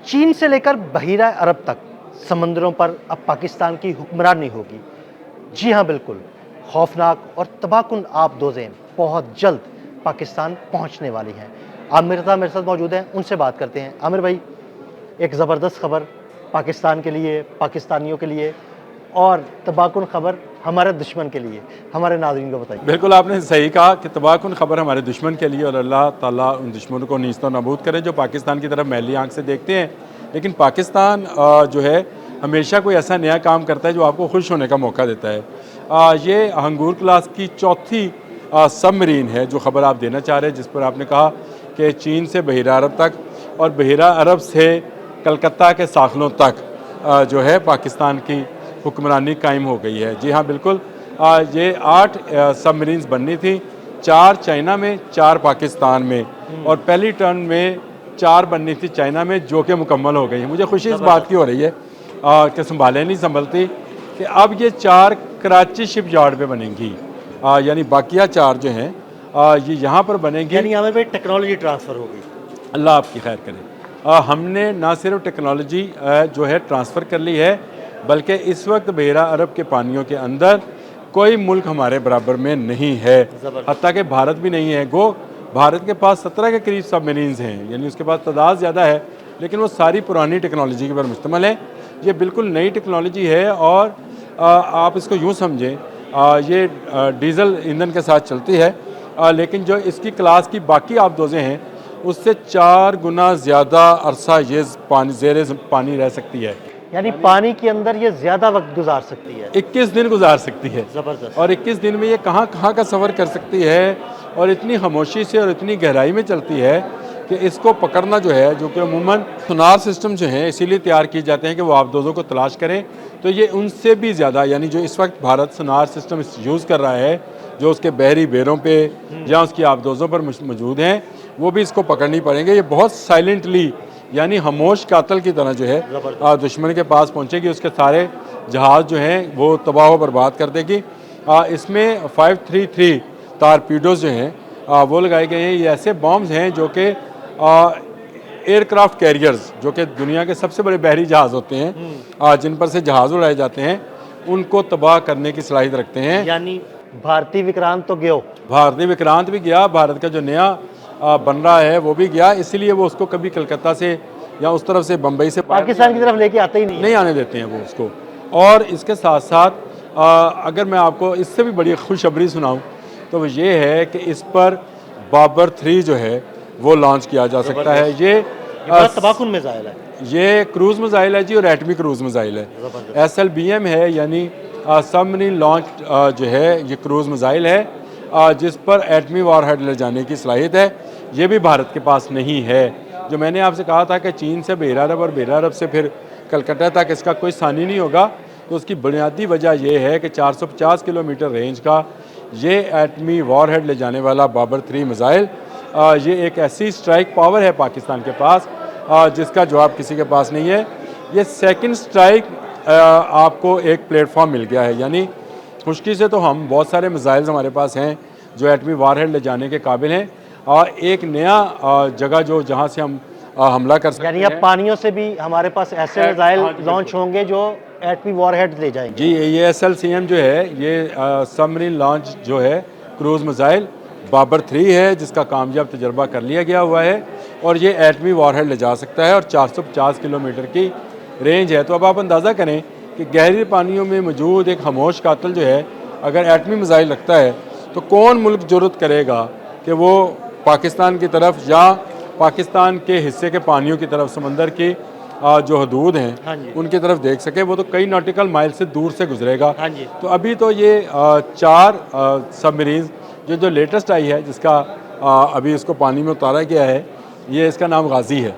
चीन से लेकर बहीरा अरब तक समुद्रों पर अब पाकिस्तान की हुक्मरानी होगी। जी हाँ, बिल्कुल। खौफनाक और तबाहकुन आबदोज़ें बहुत जल्द पाकिस्तान पहुंचने वाली हैं। आमिर रज़ा मेरे साथ मौजूद हैं, उनसे बात करते हैं। आमिर भाई, एक ज़बरदस्त खबर पाकिस्तान के लिए, पाकिस्तानियों के लिए और तबाहकुन खबर हमारे दुश्मन के लिए, हमारे नाज़रीन को बताइए। बिल्कुल आपने सही कहा कि तबाहकुन खबर हमारे दुश्मन के लिए, और अल्लाह ताला उन दुश्मनों को नीस्त नाबूद करे जो पाकिस्तान की तरफ मैली आंख से देखते हैं। लेकिन पाकिस्तान जो है हमेशा कोई ऐसा नया काम करता है जो आपको खुश होने का मौका देता है। ये हंगूर क्लास की चौथी सबमरीन है जो खबर आप देना चाह रहे हैं, जिस पर आपने कहा कि चीन से बहीरा अरब तक और बहीरा अरब से कलकत्ता के साखलों तक जो है पाकिस्तान की हुक्मरानी कायम हो गई है। जी हाँ, बिल्कुल। ये 8 सबमरीन्स बननी थी, 4 चाइना में, 4 पाकिस्तान में, और पहली टर्न में 4 बननी थी चाइना में, जो कि मुकम्मल हो गई है। मुझे खुशी इस बात की हो रही है कि संभाले नहीं संभलती कि अब ये 4 कराची शिप यार्ड पे बनेंगी, यानी बाकिया 4 जो हैं ये यहाँ पर बनेंगी। यानी यहाँ पे टेक्नोलॉजी ट्रांसफ़र होगी। अल्लाह आपकी खैर करे। हमने ना सिर्फ टेक्नोलॉजी जो है ट्रांसफ़र कर ली है, बल्कि इस वक्त बहीरा अरब के पानियों के अंदर कोई मुल्क हमारे बराबर में नहीं है, हत्ता कि भारत भी नहीं है। गो भारत के पास 17 के करीब सबमरीन्स हैं, यानी उसके पास तादाद ज़्यादा है, लेकिन वो सारी पुरानी टेक्नोलॉजी के पर मुश्तमिल है। ये बिल्कुल नई टेक्नोलॉजी है, और आप इसको यूँ समझें, ये डीज़ल ईंधन के साथ चलती है, लेकिन जो इसकी क्लास की बाकी आबदोज़ें हैं उससे 4 गुना ज़्यादा अरसा ये पानी ज़ेरे पानी रह सकती है। यानी पानी के अंदर ये ज़्यादा वक्त गुजार सकती है। 21 दिन गुजार सकती है। ज़बरदस्त। और 21 दिन में ये कहाँ कहाँ का सफ़र कर सकती है, और इतनी खामोशी से और इतनी गहराई में चलती है कि इसको पकड़ना जो है, जो कि अमूमन सोनार सिस्टम जो हैं इसीलिए तैयार किए जाते हैं कि वो आबदोज़ों को तलाश करें, तो ये उनसे भी ज़्यादा, यानी जो इस वक्त भारत सोनार सिस्टम यूज़ कर रहा है, जो उसके बहरी बेरों पे या उसकी आबदोज़ों पर मौजूद हैं, वो भी इसको पकड़नी पड़ेंगे। ये बहुत साइलेंटली, यानी खामोश कातल की तरह जो है दुश्मन के पास पहुंचेगी, उसके सारे जहाज़ जो हैं वो तबाह व बर्बाद कर देगी। इसमें 533 टारपीडोज़ जो हैं वो लगाए गए हैं। ये ऐसे बॉम्ब्स हैं जो कि एयरक्राफ्ट कैरियर्स, जो कि दुनिया के सबसे बड़े बहरी जहाज़ होते हैं, जिन पर से जहाज़ उड़ाए जाते हैं, उनको तबाह करने की सलाहियत रखते हैं। यानी भारतीय विक्रांत तो गयो, भारतीय विक्रांत भी गया, भारत का जो नया बन रहा है वो भी गया, इसीलिए वो उसको कभी कलकत्ता से या उस तरफ से बम्बई से पाकिस्तान की तरफ लेके आते ही नहीं आने देते हैं वो उसको। और इसके साथ साथ अगर मैं आपको इससे भी बड़ी खुशखबरी सुनाऊं तो वो ये है कि इस पर बाबर 3 जो है वो लॉन्च किया जा सकता है। ये तबाहकुन मिसाइल है, ये क्रूज़ मिसाइल है जी, और एटमी क्रूज़ मिसाइल है। SLBM है, यानी सबमरीन लॉन्च जो है ये क्रूज़ मिसाइल है, जिस पर एटमी वारहेड ले जाने की सलाहियत है। ये भी भारत के पास नहीं है। जो मैंने आपसे कहा था कि चीन से बहीरा अरब और बहीरा अरब से फिर कलकत्ता तक इसका कोई सानी नहीं होगा, तो उसकी बुनियादी वजह यह है कि 450 किलोमीटर रेंज का ये एटमी वारहेड ले जाने वाला बाबर 3 मिसाइल, ये एक ऐसी स्ट्राइक पावर है पाकिस्तान के पास जिसका जवाब किसी के पास नहीं है। ये सेकंड स्ट्राइक आपको एक प्लेटफॉर्म मिल गया है, यानी खुशकी से तो हम बहुत सारे मिसाइल्स हमारे पास हैं जो एटमी वारहेड ले जाने के काबिल हैं, और एक नया जगह जो जहाँ से हम हमला कर सकते हैं। यानी अब पानियों से भी हमारे पास ऐसे मिसाइल लॉन्च होंगे जो एटमी वॉरहेड ले जाएंगे। जी, ये SLCM जो है ये सबमरीन लॉन्च जो है क्रूज़ मिसाइल बाबर 3 है, जिसका कामयाब तजर्बा कर लिया गया हुआ है, और ये एटमी वॉरहेड ले जा सकता है, और 450 किलोमीटर की रेंज है। तो अब आप अंदाज़ा करें कि गहरी पानियों में मौजूद एक खामोश कातल जो है अगर एटमी मिसाइल रखता है, तो कौन मुल्क जुर्रत करेगा कि वो पाकिस्तान की तरफ या पाकिस्तान के हिस्से के पानियों की तरफ, समंदर की जो हदूद हैं उनकी तरफ देख सके। वो तो कई नॉटिकल माइल से दूर से गुजरेगा। तो अभी तो ये 4 सबमरीन जो लेटेस्ट आई है, जिसका अभी इसको पानी में उतारा गया है, ये इसका नाम गाजी है,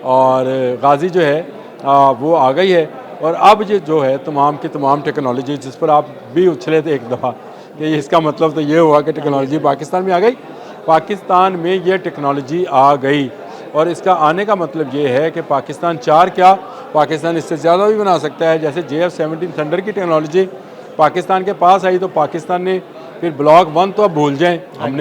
और गाजी जो है वो आ गई है। और अब ये जो है तमाम की तमाम टेक्नोलॉजी, जिस पर आप भी उछले थे एक दफ़ा कि इसका मतलब तो ये हुआ कि टेक्नोलॉजी पाकिस्तान में आ गई। पाकिस्तान में ये टेक्नोलॉजी आ गई, और इसका आने का मतलब ये है कि पाकिस्तान 4 क्या, पाकिस्तान इससे ज़्यादा भी बना सकता है। जैसे JF-17 थंडर की टेक्नोलॉजी पाकिस्तान के पास आई तो पाकिस्तान ने फिर ब्लॉक 1 तो अब भूल जाएं, हम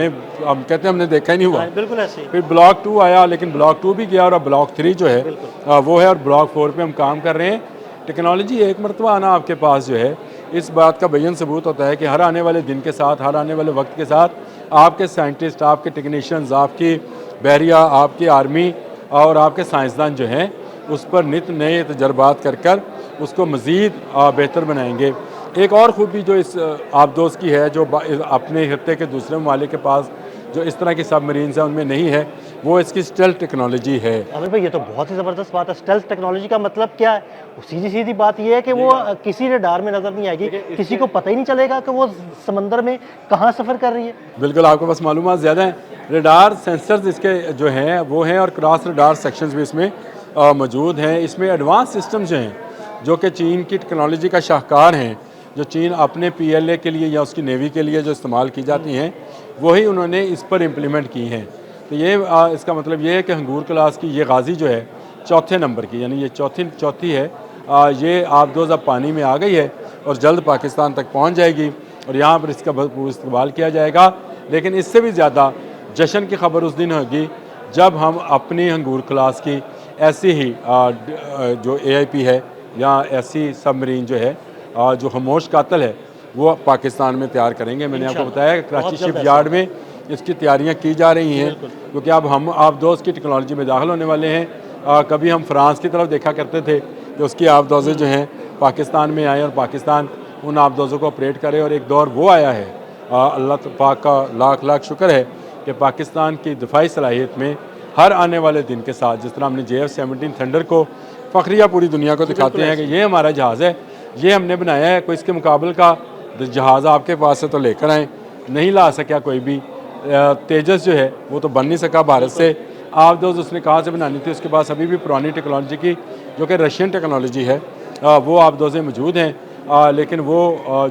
कहते हैं हमने देखा ही नहीं हुआ। हाँ, बिल्कुल ऐसे ही। फिर ब्लॉक 2 आया, लेकिन ब्लॉक 2 भी गया और अब ब्लॉक 3 जो है वो है, और ब्लॉक 4 पे हम काम कर रहे हैं। टेक्नोलॉजी एक मरतबा आना आपके पास जो है, इस बात का बेयन सबूत होता है कि हर आने वाले दिन के साथ, हर आने वाले वक्त के साथ आपके साइंटिस्ट, आपके टेक्नीशियंस, आपकी बहरिया, आपकी आर्मी और आपके साइंसदान जो हैं उस पर नित नए तजर्बात कर उसको मज़ीद बेहतर बनाएंगे। एक और खूबी जो इस आबदोज़ की है, जो अपने खत्ते के दूसरे ममालिक के पास जो इस तरह की सबमरीन्स हैं उनमें नहीं है, वो इसकी स्टेल्थ टेक्नोलॉजी है। आमिर भाई, ये तो बहुत ही ज़बरदस्त बात है। स्टेल्थ टेक्नोलॉजी का मतलब क्या है? सीधी सीधी बात ये है कि वो किसी रडार में नज़र नहीं आएगी, किसी को पता ही नहीं चलेगा कि वो समंदर में कहाँ सफ़र कर रही है। बिल्कुल, आपके पास मालूमात ज़्यादा हैं। रडार सेंसर्स इसके जो हैं वो हैं, और क्रॉस रडार सेक्शंस भी इसमें मौजूद हैं। इसमें एडवांस सिस्टम्स जो हैं, जो कि चीन की टेक्नोलॉजी का शाहकार हैं, जो चीन अपने PLA के लिए या उसकी नेवी के लिए जो इस्तेमाल की जाती हैं, वही उन्होंने इस पर इम्प्लीमेंट की हैं। तो ये इसका मतलब ये है कि हंगूर क्लास की ये गाज़ी जो है चौथे नंबर की, यानी ये चौथी है, ये आबदोज़ अब पानी में आ गई है और जल्द पाकिस्तान तक पहुँच जाएगी और यहाँ पर इसका भरपूर इस्तेमाल किया जाएगा। लेकिन इससे भी ज़्यादा जश्न की खबर उस दिन होगी जब हम अपनी हंगूर क्लास की ऐसी ही जो AIP है या ऐसी सबमरीन जो है जो खामोश कातिल है, वो पाकिस्तान में तैयार करेंगे। मैंने आपको बताया कि कराची शिप यार्ड में इसकी तैयारियां की जा रही हैं, क्योंकि अब हम आबदोज़ की टेक्नोलॉजी में दाखिल होने वाले हैं। कभी हम फ्रांस की तरफ देखा करते थे कि उसकी आबदोज़ें जो हैं पाकिस्तान में आए और पाकिस्तान उन आबदोज़ों को ऑपरेट करे, और एक दौर वो आया है, अल्लाह पाक का लाख लाख शुक्र है कि पाकिस्तान की दिफाई सलाहियत में हर आने वाले दिन के साथ, जिस तरह हमने JF-17 थंडर को फ़ख्रिया पूरी दुनिया को दिखाते हैं कि ये हमारा जहाज़ है, ये हमने बनाया है, कोई इसके मुकाबले का जहाज़ आपके पास से तो लेकर आए, नहीं ला सका कोई भी। तेजस जो है वो तो बन नहीं सका भारत से। आबदोज़ उसने कहाँ से बनानी थी, उसके पास अभी भी पुरानी टेक्नोलॉजी की, जो कि रशियन टेक्नोलॉजी है, वो आबदोज़ें मौजूद हैं, लेकिन वो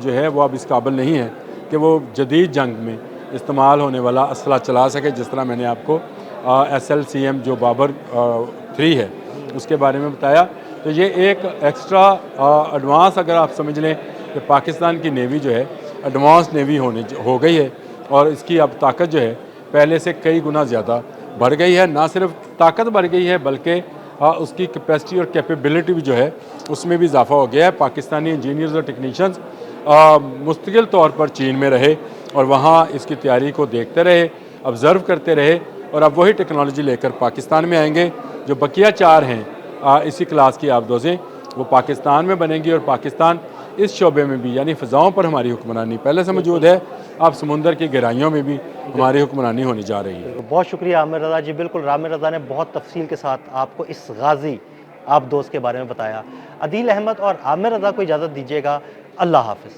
जो है वो अब इस काबिल नहीं है कि वो जदीद जंग में इस्तेमाल होने वाला असला चला सके। जिस तरह मैंने आपको SLCM जो बाबर 3 है उसके बारे में बताया, तो ये एक एक्स्ट्रा एडवांस, अगर आप समझ लें कि पाकिस्तान की नेवी जो है एडवांस नेवी हो गई है, और इसकी अब ताकत जो है पहले से कई गुना ज़्यादा बढ़ गई है। ना सिर्फ ताकत बढ़ गई है, बल्कि उसकी कैपेसिटी और कैपेबिलिटी भी जो है उसमें भी इजाफा हो गया है। पाकिस्तानी इंजीनियर्स और टेक्नीशियंस मुस्तकिल तौर पर चीन में रहे और वहाँ इसकी तैयारी को देखते रहे, ऑब्ज़र्व करते रहे, और अब वही टेक्नोलॉजी लेकर पाकिस्तान में आएंगे। जो बकिया 4 हैं इसी क्लास की आबदोज़ें, वो पाकिस्तान में बनेंगी, और पाकिस्तान इस शोबे में भी, यानी फ़िज़ाओं पर हमारी हुक्मरानी पहले से मौजूद है, अब समुंदर की गहराइयों में भी हमारी हुक्मरानी होने जा रही है। बहुत शुक्रिया आमिर रज़ा जी। बिल्कुल, आमिर रज़ा ने बहुत तफसील के साथ आपको इस गाज़ी आबदोज़ के बारे में बताया। अदील अहमद और आमिर रज़ा को इजाज़त दीजिएगा। अल्लाह हाफ़िज़।